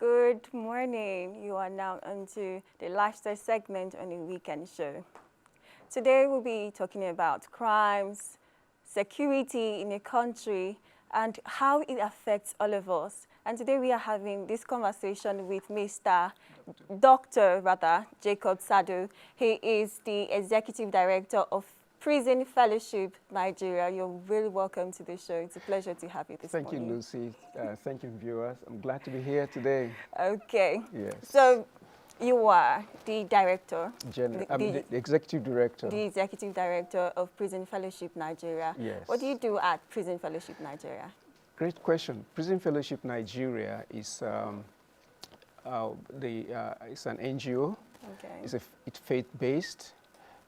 Good morning. You are now onto the lifestyle segment on the weekend show. Today we'll be talking about crimes, security in a country, and how it affects all of us. And today we are having this conversation with Dr. Jacob Sadu. He is the Executive Director of Prison Fellowship Nigeria. You're really welcome to the show. It's a pleasure to have you this morning. Thank you, Lucy. Thank you, viewers. I'm glad to be here today. Okay. Yes. So you are the director. The executive director. The executive director of Prison Fellowship Nigeria. Yes. What do you do at Prison Fellowship Nigeria? Great question. Prison Fellowship Nigeria is it's an NGO. Okay. It's faith-based.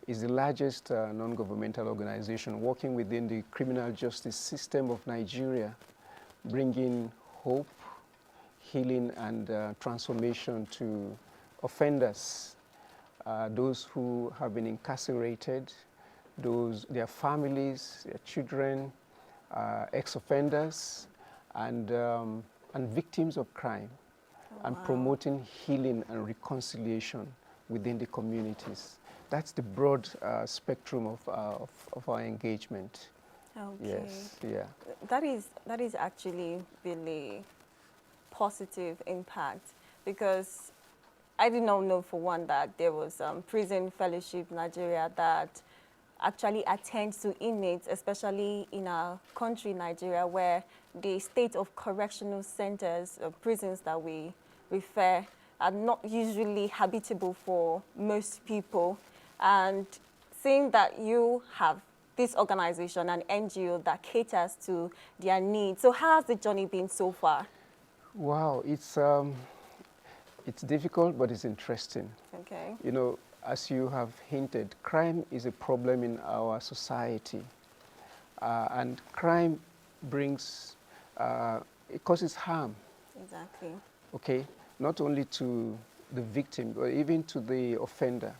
It's the largest non-governmental organization working within the criminal justice system of Nigeria, bringing hope, healing, and transformation to offenders, those who have been incarcerated, their families, their children, ex-offenders, and victims of crime, and promoting healing and reconciliation within the communities. That's the broad spectrum of our engagement. Okay. Yes, yeah. That is actually really positive impact, because I did not know, for one, that there was Prison Fellowship Nigeria that actually attends to inmates, especially in our country, Nigeria, where the state of correctional centers, prisons that we refer, are not usually habitable for most people. And seeing that you have this organization, an NGO that caters to their needs, so how has the journey been so far? Wow, it's difficult, but it's interesting. Okay. You know, as you have hinted, crime is a problem in our society. And crime brings, it causes harm. Exactly. Okay, not only to the victim, but even to the offender.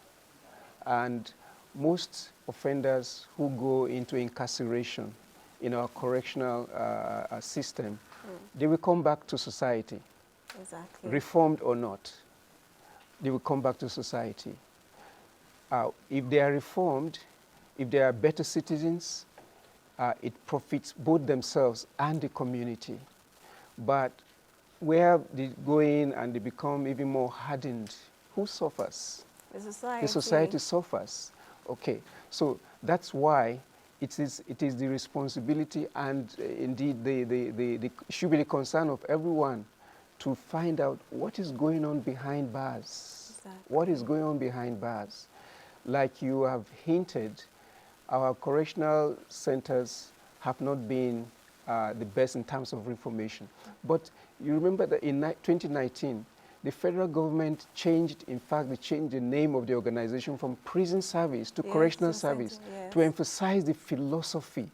And most offenders who go into incarceration in our correctional system, they will come back to society. Exactly. Reformed or not, they will come back to society. If they are reformed, if they are better citizens, it profits both themselves and the community. But where they go in and they become even more hardened, who suffers? The society. The society suffers. Okay, so that's why it is the responsibility and indeed the should be the concern of everyone to find out what is going on behind bars. Exactly. What is going on behind bars? Like you have hinted, our correctional centers have not been the best in terms of information. But you remember that in 2019, the federal government changed, in fact, they changed the name of the organization from prison service to correctional service to emphasize the philosophy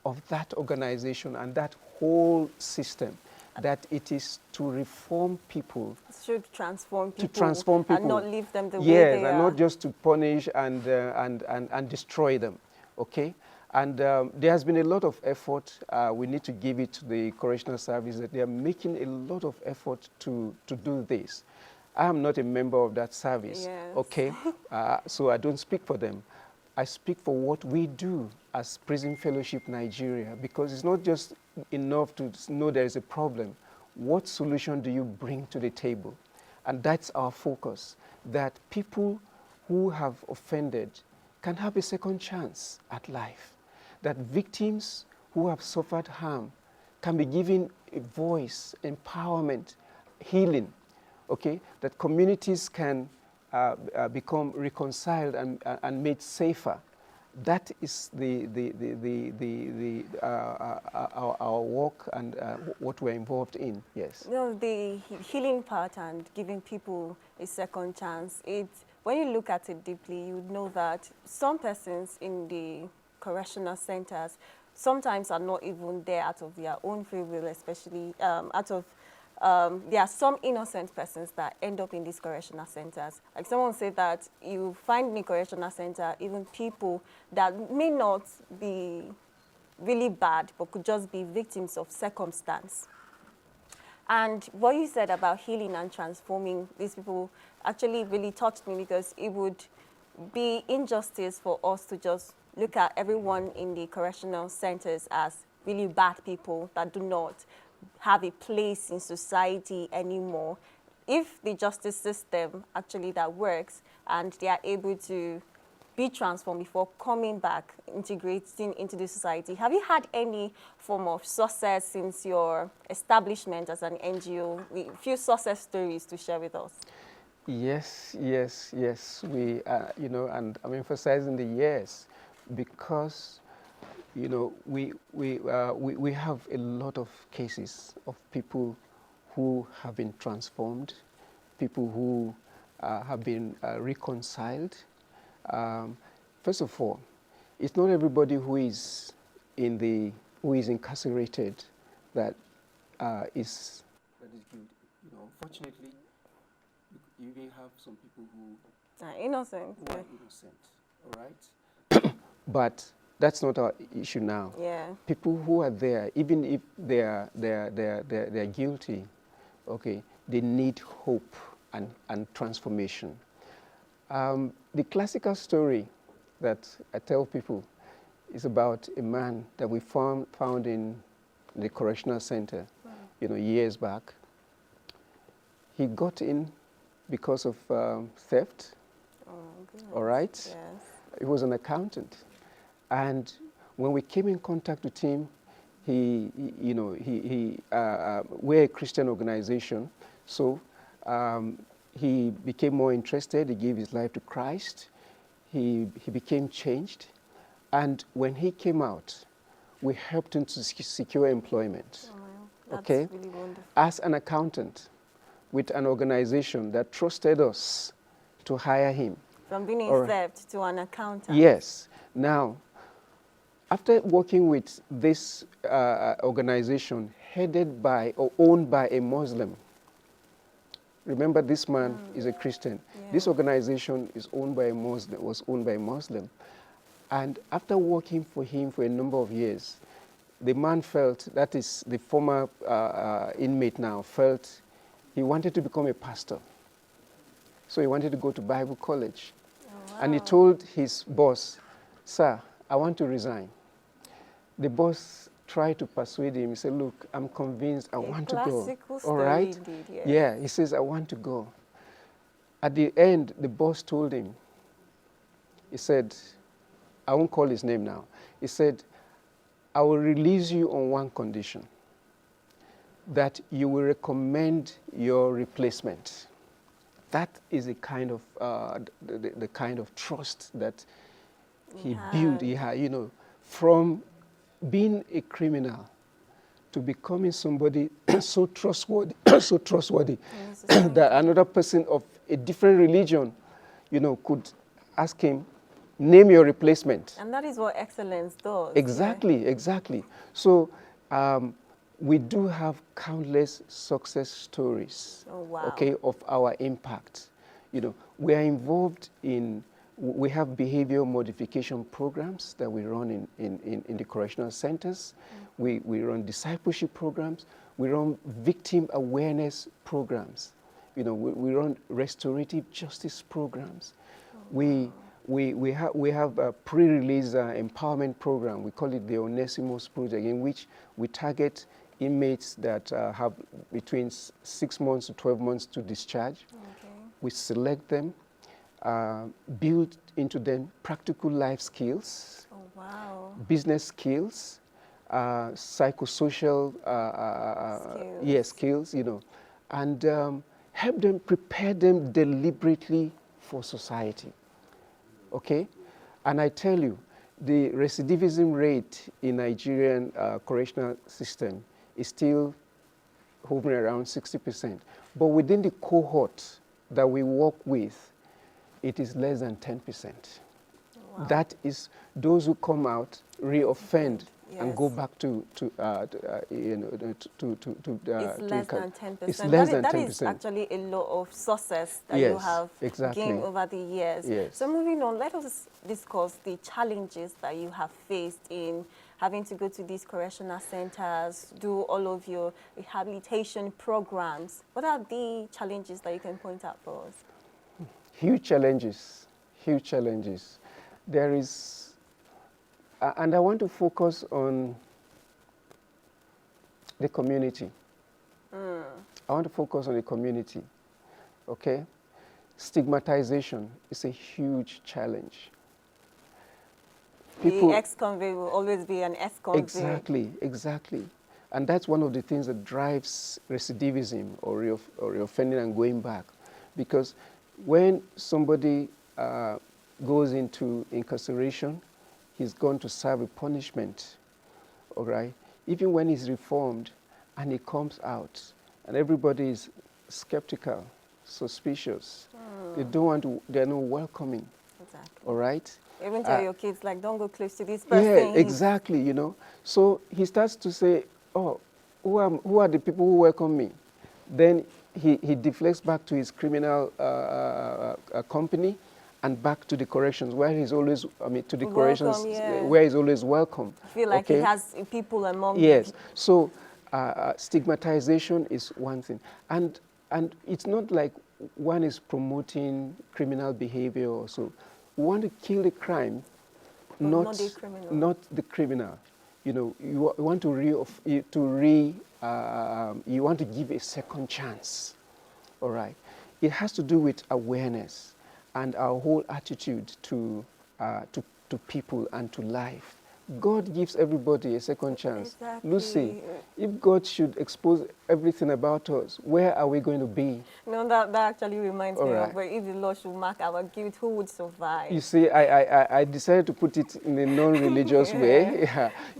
of that organization and that whole system, that it is to reform people. It should transform people. To transform people. And not leave them the way they are. Yes, and not just to punish and destroy them, okay? And there has been a lot of effort. We need to give it to the correctional service that they are making a lot of effort to do this. I am not a member of that service, Yes. okay? So I don't speak for them. I speak for what we do as Prison Fellowship Nigeria, because it's not just enough to know there is a problem. What solution do you bring to the table? And that's our focus, that people who have offended can have a second chance at life, that victims who have suffered harm can be given a voice, empowerment, healing, okay, that communities can become reconciled and made safer. That is our work and what we're involved in, yes. You know, the healing part and giving people a second chance, when you look at it deeply, you know that some persons in the correctional centers sometimes are not even there out of their own free will, especially there are some innocent persons that end up in these correctional centers. Like someone said that you find in a correctional center even people that may not be really bad, but could just be victims of circumstance. And what you said about healing and transforming these people actually really touched me, because it would be injustice for us to just look at everyone in the correctional centers as really bad people that do not have a place in society anymore. If the justice system actually that works and they are able to be transformed before coming back, integrating into the society. Have you had any form of success since your establishment as an NGO? A few success stories to share with us. Yes, yes, yes. We, you know, and I'm emphasizing the yes, because, you know, we have a lot of cases of people who have been transformed, people who have been reconciled. First of all, it's not everybody who is incarcerated that is guilty. You know, unfortunately, you may have some people who are innocent. Are innocent. All right, but that's not our issue now. Yeah. People who are there, even if they're guilty, okay, they need hope and transformation. The classical story that I tell people is about a man that we found in the correctional center, you know, years back. He got in because of theft. Oh, goodness. All right. Yes. He was an accountant, and when we came in contact with him, we're a Christian organization, so. He became more interested. He gave his life to Christ. He became changed. And when he came out, we helped him to secure employment. Oh, that's okay? really wonderful. As an accountant with an organization that trusted us to hire him. From being a theft to an accountant. Yes. Now, after working with this organization headed by or owned by a Muslim, remember, this man is a Christian. Yeah. This organization is owned by a Muslim, was owned by a Muslim. And after working for him for a number of years, the man felt, that is the former inmate now, felt he wanted to become a pastor. So he wanted to go to Bible college. Oh, wow. And he told his boss, "Sir, I want to resign." The boss tried to persuade him. He said, "Look, I'm convinced I want to go." Classical All right? story indeed, yes. Yeah, he says, "I want to go." At the end, the boss told him, he said, I won't call his name now. He said, "I will release you on one condition, that you will recommend your replacement." That is a kind of, the kind of trust that he built, you know, from being a criminal to becoming somebody so trustworthy, that another person of a different religion, you know, could ask him, "Name your replacement." And that is what excellence does. Exactly, right? exactly. So we do have countless success stories, Oh, wow. okay, of our impact. You know, we are involved in, we have behavior modification programs that we run in the correctional centers. We run discipleship programs. We run victim awareness programs. You know, we run restorative justice programs. Oh, wow. We have a pre-release empowerment program. We call it the Onesimus Project, in which we target inmates that have between 6 months to 12 months to discharge. Okay. We select them, build into them practical life skills, Oh, wow. business skills, psychosocial skills, you know, and help them, prepare them deliberately for society. Okay? And I tell you, the recidivism rate in Nigerian correctional system is still hovering around 60%. But within the cohort that we work with, it is less than 10%. Wow. That is those who come out, reoffend, Yes. and go back to It's less than 10%. It's less than 10%. That is actually a lot of success that Yes, you have exactly. gained over the years. Yes. So moving on, let us discuss the challenges that you have faced in having to go to these correctional centers, do all of your rehabilitation programs. What are the challenges that you can point out for us? Huge challenges, huge challenges. There is, and I want to focus on the community. I want to focus on the community, okay? Stigmatization is a huge challenge. The ex-convict will always be an ex-convict. Exactly, exactly. And that's one of the things that drives recidivism or reoffending and going back. Because when somebody goes into incarceration, he's going to serve a punishment, all right? Even when he's reformed and he comes out and everybody is skeptical, suspicious, they don't want to, they're not welcoming, Exactly. all right? Even tell your kids, like, don't go close to this person. Yeah, exactly, you know. So he starts to say, oh, who are the people who welcome me? Then he deflects back to his criminal company and back to the corrections where he's always, to the corrections where he's always welcome. I feel like he has people among Yes, so stigmatization is one thing. And it's not like one is promoting criminal behavior or so. We want to kill the crime, not the criminal. Not the criminal. You know, you want to you want to give a second chance. All right. It has to do with awareness and our whole attitude to people and to life. God gives everybody a second chance. Exactly. Lucy, if God should expose everything about us, where are we going to be? No, that actually reminds me of where if the Lord should mark our guilt, who would survive? You see, I decided to put it in a non-religious way.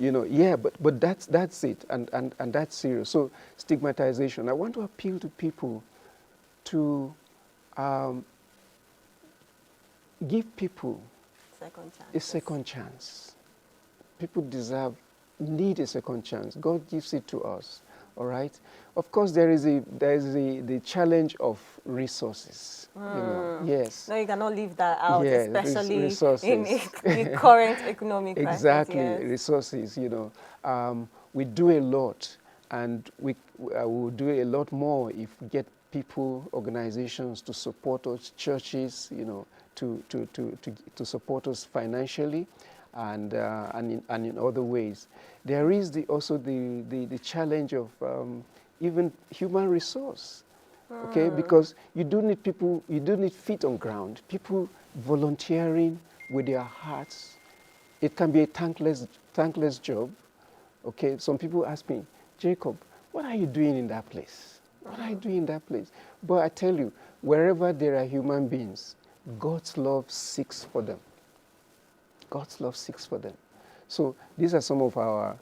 You know, but that's it, and that's serious. So stigmatization. I want to appeal to people to give people a second chance. People need a second chance. God gives it to us, all right? Of course, there is the challenge of resources, you know, yes. No, you cannot leave that out, especially in the current economic crisis. Exactly, resources, you know. We do a lot, and we will do a lot more if we get people, organizations to support us, churches, you know, to support us financially. And in other ways. There is also the challenge of even human resource, okay? Because you do need people, you do need feet on ground, people volunteering with their hearts. It can be a thankless job, okay? Some people ask me, Jacob, what are you doing in that place? What are you doing in that place? But I tell you, wherever there are human beings, God's love seeks for them. God's love seeks for them. So these are some of our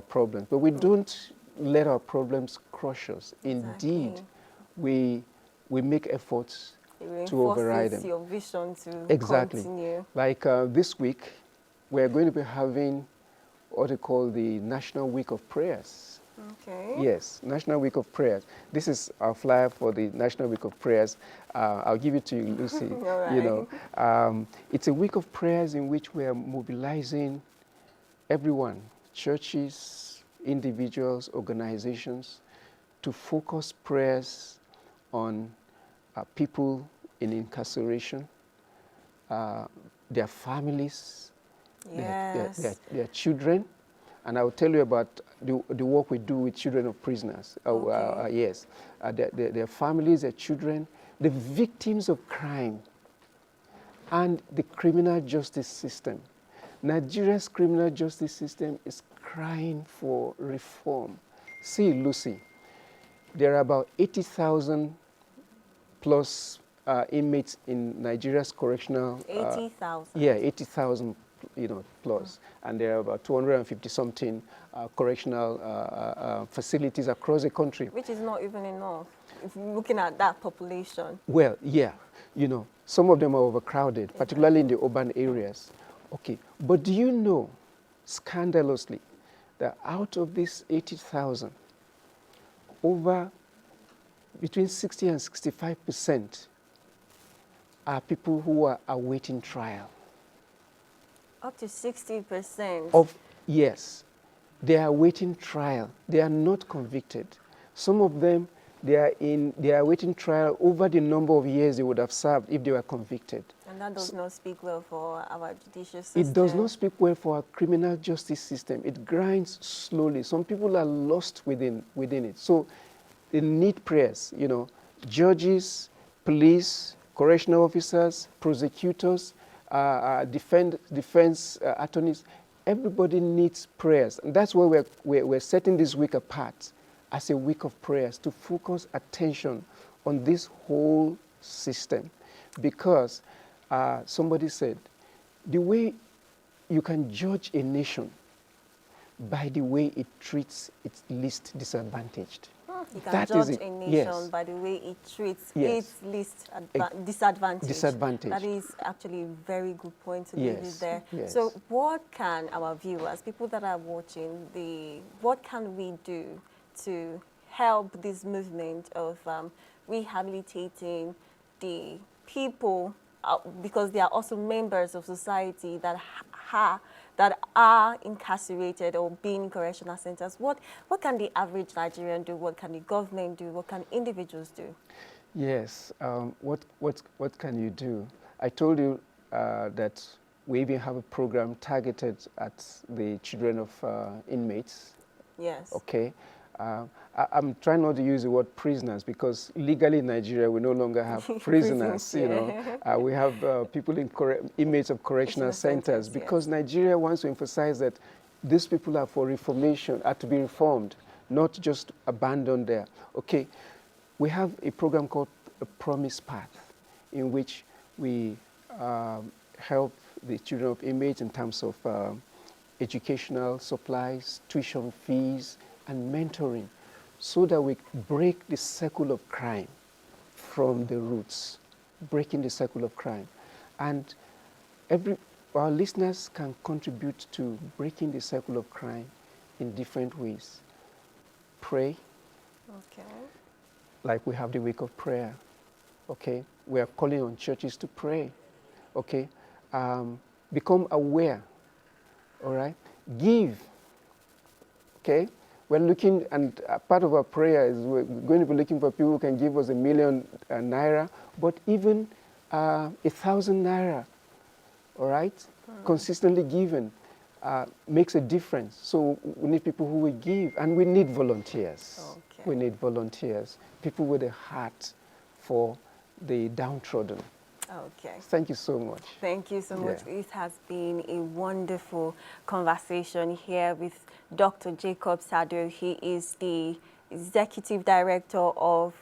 problems. But we don't let our problems crush us. Indeed, we make efforts to override them. Your vision to continue. Like this week, we're going to be having what they call the National Week of Prayers. Okay. Yes, National Week of Prayers. This is our flyer for the National Week of Prayers. I'll give it to you, Lucy. All right. You know, it's a week of prayers in which we are mobilizing everyone, churches, individuals, organizations, to focus prayers on people in incarceration, their families, their children. And I'll tell you about the work we do with children of prisoners. Yes, their families, their children, the victims of crime, and the criminal justice system. Nigeria's criminal justice system is crying for reform. See, Lucy, there are about 80,000 plus inmates in Nigeria's correctional. 80,000. Yeah, 80,000. You know, plus, and there are about 250 something correctional facilities across the country. Which is not even enough, if you're looking at that population. Well, yeah, you know, some of them are overcrowded, particularly in the urban areas. Okay, but do you know, scandalously, that out of these 80,000, over between 60 and 65% are people who are awaiting trial. Up to 60%. Of Yes, they are awaiting trial. They are not convicted. Some of them, they are awaiting trial over the number of years they would have served if they were convicted. And that does not speak well for our judicial system. It does not speak well for our criminal justice system. It grinds slowly. Some people are lost within it. So they need prayers, you know, judges, police, correctional officers, prosecutors, defense attorneys. Everybody needs prayers. And that's why we're setting this week apart as a week of prayers to focus attention on this whole system. Because somebody said, the way you can judge a nation by the way it treats its least disadvantaged. You can That judge is it. a nation Yes. by the way it treats Yes. its least disadvantaged. Disadvantaged. That is actually a very good point to leave it Yes. there. Yes. So what can our viewers, people that are watching, what can we do to help this movement of rehabilitating the people, because they are also members of society that are incarcerated or being in correctional centers? What can the average Nigerian do? What can the government do? What can individuals do? Yes. What can you do? I told you that we even have a program targeted at the children of inmates. Yes. Okay. I'm trying not to use the word prisoners because legally in Nigeria we no longer have prisoners. You know, we have people in inmates of correctional centers because yes. Nigeria wants to emphasize that these people are for reformation, are to be reformed, not just abandoned there. Okay, we have a program called a Promise Path, in which we help the children of inmates in terms of educational supplies, tuition fees, and mentoring, so that we break the circle of crime from the roots, breaking the circle of crime. And our listeners can contribute to breaking the circle of crime in different ways. Pray. Okay. Like we have the week of prayer. Okay. We are calling on churches to pray. Okay. Become aware. All right. Give. Okay. We're looking, and part of our prayer is we're going to be looking for people who can give us 1 million naira, but even 1,000 naira, all right, consistently given makes a difference. So we need people who will give, and we need volunteers. Okay. We need volunteers, people with a heart for the downtrodden. Okay. Thank you so much. Thank you so much. It has been a wonderful conversation here with Dr. Jacob Sado. He is the Executive Director of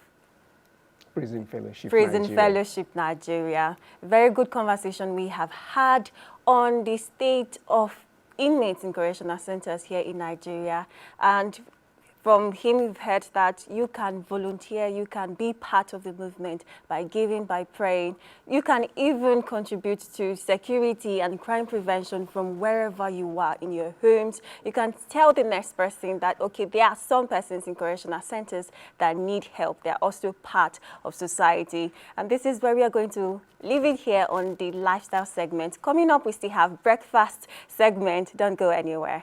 Prison Fellowship Nigeria. Very good conversation we have had on the state of inmates in correctional centers here in Nigeria. And from him, we've heard that you can volunteer, you can be part of the movement by giving, by praying. You can even contribute to security and crime prevention from wherever you are in your homes. You can tell the next person that, okay, there are some persons in correctional centers that need help. They're also part of society. And this is where we are going to leave it here on the lifestyle segment. Coming up, we still have breakfast segment. Don't go anywhere.